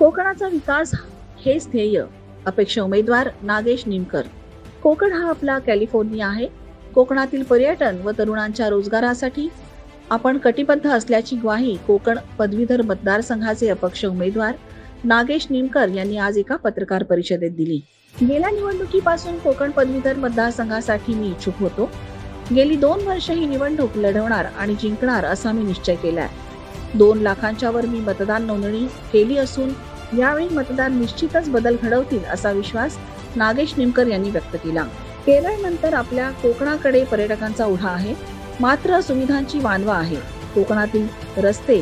कोकणाचा विकास हेच ध्येय. अपेक्षा उमेदवार नागेश निमकर. कोकण हा आपला कॅलिफोर्निया आहे. कोकणातील पर्यटन व तरुणांच्या रोजगारासाठी आपण कटिबद्ध असल्याची ग्वाही कोकण पदवीधर मतदारसंघाचे अपक्ष उमेदवार नागेश निमकर यांनी आज एका पत्रकार परिषदेत दिली. गेल्या निवडणुकीपासून कोकण पदवीधर मतदारसंघासाठी मी इच्छुक होतो. गेली 2 वर्ष ही निवडणूक लढवणार आणि जिंकणार असा मी निश्चय केलाय. 2 लाखांच्या वर मी मतदान नोंदणी केली असून यावेळी मतदार निश्चितच बदल घडवतील असा विश्वास नागेश निमकर यांनी व्यक्त केला. केरळ नंतर आपल्या कोकणाकडे पर्यटकांचा ओढा आहे, मात्र सुविधांची वानवा आहे. कोकणातील रस्ते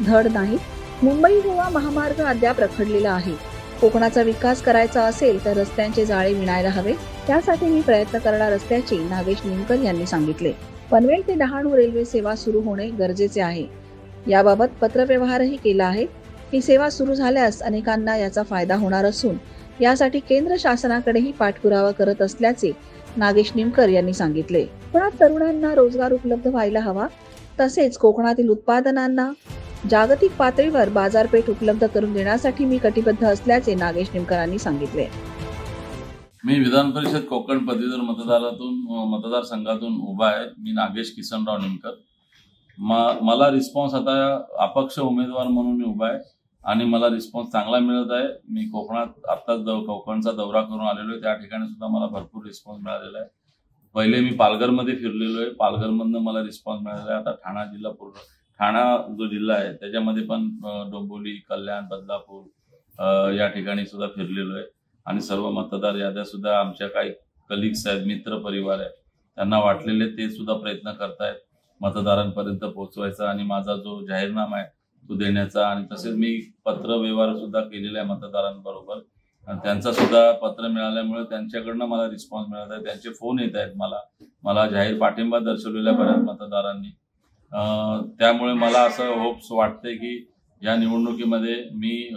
धड नाहीत. मुंबई गोवा महामार्ग अद्याप रखडलेला आहे. कोकणाचा विकास करायचा असेल तर रस्त्यांचे जाळे विणायला हवे. त्यासाठी मी प्रयत्न करणार असल्याचे नागेश निमकर यांनी सांगितले. पनवेल ते डहाणू रेल्वे सेवा सुरू होणे गरजेचे आहे. याबाबत पत्रव्यवहारही केला आहे. ही सेवा सुरू झाल्यास अनेकांना याचा फायदा होणार असून यासाठी केंद्र शासनाकडेही पाठपुरावा करत असल्याचे नागेश निमकर यांनी सांगितले. कोकणात तरुणांना रोजगार उपलब्ध व्हायला हवा, तसेच कोकणातील उत्पादनांना जागतिक पातळीवर बाजारपेठ उपलब्ध करून देण्यासाठी मी कटिबद्ध असल्याचे नागेश निमकरांनी सांगितले. मी विधान परिषद कोकण पदवीधर मतदारसंघातून उभा आहे. मी नागेश किसनराव निमकर. मला रिस्पॉन्स आता अपक्ष उमेदवार म्हणून मी उभा आहे आणि मला रिस्पॉन्स चांगला मिळत आहे. मी कोकणात आत्ताच कोकणचा दौरा करून आलेलो आहे. त्या ठिकाणी सुद्धा मला भरपूर रिस्पॉन्स मिळालेला आहे. पहिले मी पालघरमध्ये फिरलेलो आहे. पालघरमधनं मला रिस्पॉन्स मिळालेला आहे. आता ठाणा जो जिल्हा आहे त्याच्यामध्ये पण डोंबिवली, कल्याण, बदलापूर या ठिकाणी सुद्धा फिरलेलो आहे. आणि सर्व मतदार याद्या सुद्धा आमच्या काही कलिग्स आहेत, मित्र परिवार आहे, त्यांना वाटलेले ते सुद्धा प्रयत्न करतायत मतदारांपर्यंत पोहोचवायचा आणि माझा जो जाहीरनामा आहे तो देण्याचा. आणि तसेच मी पत्र व्यवहार सुद्धा केलेला आहे मतदारांबरोबर. त्यांचा सुद्धा पत्र मिळाल्यामुळे त्यांच्याकडनं मला रिस्पॉन्स मिळत आहे. त्यांचे फोन येत आहेत मला जाहीर पाठिंबा दर्शवलेल्या बऱ्याच मतदारांनी. त्यामुळे मला असं होप्स वाटते की या निवडणुकीमध्ये मी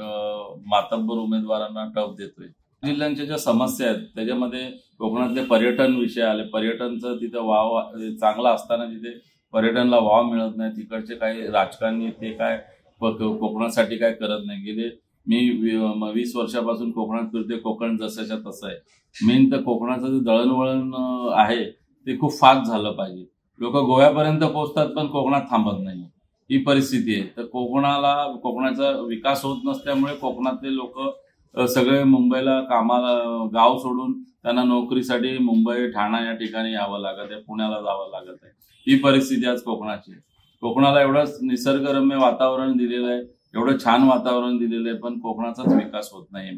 मातब्बर उमेदवारांना टफ देतोय. जिल्ह्यांच्या ज्या समस्या आहेत त्याच्यामध्ये कोकणातले पर्यटन विषय आले. पर्यटनचं तिथं वाव चांगला असताना जिथे पर्यटनला वाव मिळत नाही, तिकडचे काही राजकारणी ते काय कोकणासाठी काय करत नाही. गेले मी 20 वर्षापासून कोकणात फिरते. कोकण जसंच्या तसं आहे. मेन तर कोकणाचं जे दळणवळण आहे ते खूप फास्ट झालं पाहिजे. लोक गोव्यापर्यंत पोहोचतात पण कोकणात थांबत नाही, ही परिस्थिती आहे. तर कोकणाचा विकास होत नसल्यामुळे कोकणातले लोक सगळे मुंबईला कामाला गाव सोडून त्यांना नोकरीसाठी मुंबई, ठाणा या ठिकाणी यावं लागत आहे, पुण्याला जावं लागत आहे. ही परिस्थिती आज कोकणाची. कोकणाला एवढं निसर्गरम्य वातावरण दिलेलं आहे, एवढं छान वातावरण दिलेलं आहे, पण कोकणाचाच विकास होत नाही.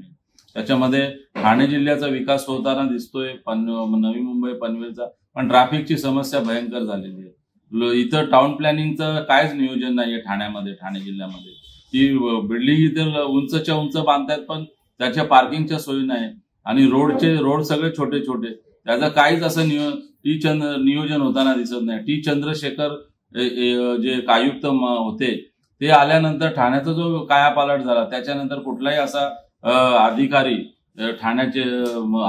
त्याच्यामध्ये ठाणे जिल्ह्याचा विकास होताना दिसतोय, नवी मुंबई, पनवेलचा, पण ट्रॅफिकची समस्या भयंकर झालेली आहे. इथं टाउन प्लॅनिंगचं कायच नियोजन नाहीये ठाणे जिल्ह्यामध्ये. ती बिल्डिंग इथे उंचच्या उंच बांधतायत पण त्याच्या पार्किंगच्या सोयी नाही आणि रोड सगळे छोटे छोटे. त्याचं काहीच असं नियोजन होताना दिसत नाही. टी चंद्रशेखर जे आयुक्त होते ते आल्यानंतर ठाण्याचा जो कायापालट झाला त्याच्यानंतर कुठलाही असा अधिकारी ठाण्याचे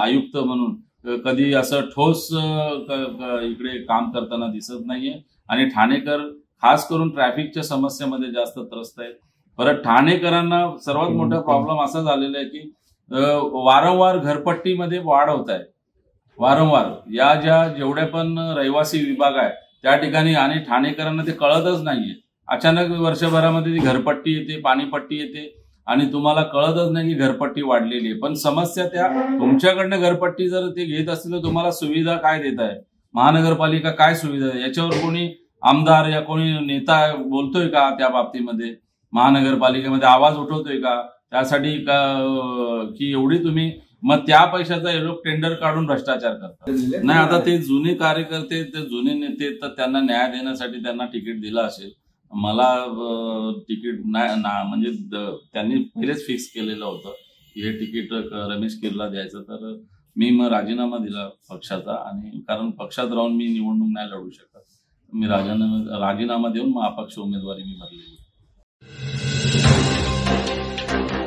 आयुक्त म्हणून कधी असं ठोस इकडे काम करताना दिसत नाहीये. आणि ठाणेकर खास करून ट्रॅफिकच्या समस्येमध्ये जास्त त्रस्त आहेत. परत ठाणेकरांना सर्वात मोठा प्रॉब्लेम असा झालेला आहे की वारंवार घरपट्टीमध्ये वाढ होत आहे. वारंवार या जेवढे पण रहिवासी विभाग आहे त्या ठिकाणी आणि ठाणेकरांना ते कळतच नाहीये. अचानक वर्षभरामध्ये ती घरपट्टी येते, पाणीपट्टी येते आणि तुम्हाला कळतच नाही की घरपट्टी वाढलेली आहे. पण समस्या त्या तुमच्याकडनं घरपट्टी जर ते घेत असतील तर तुम्हाला सुविधा काय देत आहे, महानगरपालिका काय सुविधा आहे, याच्यावर कोणी आमदार या कोणी नेता बोलतोय का? त्या बाबतीमध्ये महानगरपालिकेमध्ये आवाज उठवतोय का त्यासाठी का की एवढी तुम्ही मग त्या पैशाचा लोक टेंडर काढून भ्रष्टाचार करतात. नाही, आता ते जुने कार्यकर्ते, ते जुने नेते, तर त्यांना न्याय देण्यासाठी त्यांना तिकीट दिलं असेल. मला तिकीट नाही म्हणजे त्यांनी पहिलेच फिक्स केलेलं होतं की हे तिकीट रमेश किरला द्यायचं. तर मी मग राजीनामा दिला पक्षाचा. आणि कारण पक्षात राहून मी निवडणूक नाही लढू शकत. मी राजीनामा देऊन मग अपक्ष उमेदवारी मी भरलेली.